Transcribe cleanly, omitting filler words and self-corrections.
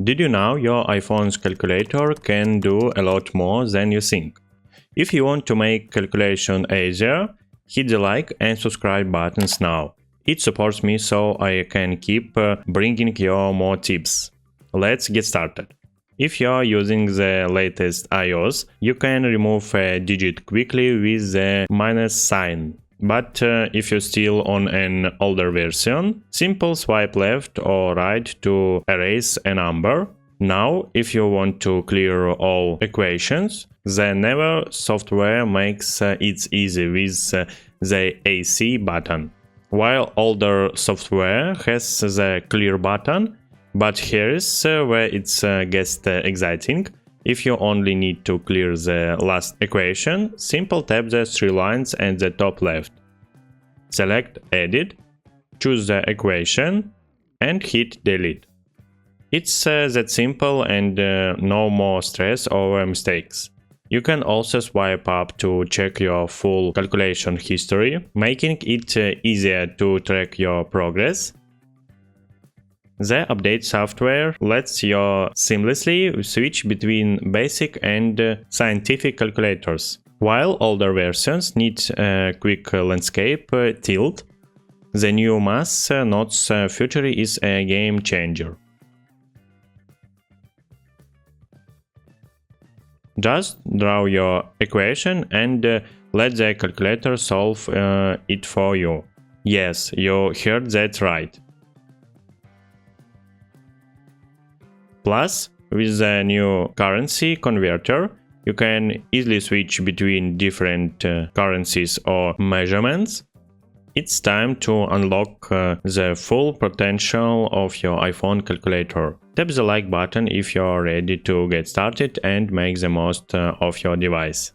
Did you know your iPhone's calculator can do a lot more than you think? If you want to make calculation easier, hit the like and subscribe buttons now. It supports me so I can keep bringing you more tips. Let's get started. If you're using the latest iOS, you can remove a digit quickly with the minus sign. But if you're still on an older version, simple swipe left or right to erase a number. Now, if you want to clear all equations, the newer software makes it easy with the AC button, while older software has the clear button. But here's where it gets exciting. If you only need to clear the last equation, simply tap the three lines at the top left. Select Edit, choose the equation, and hit Delete. It's that simple and no more stress over mistakes. You can also swipe up to check your full calculation history, making it easier to track your progress. The update software lets you seamlessly switch between basic and scientific calculators. While older versions need a quick landscape tilt, the new math nodes feature is a game changer. Just draw your equation and let the calculator solve it for you. Yes, you heard that right. Plus, with the new currency converter, you can easily switch between different currencies or measurements. It's time to unlock the full potential of your iPhone calculator. Tap the like button if you're ready to get started and make the most of your device.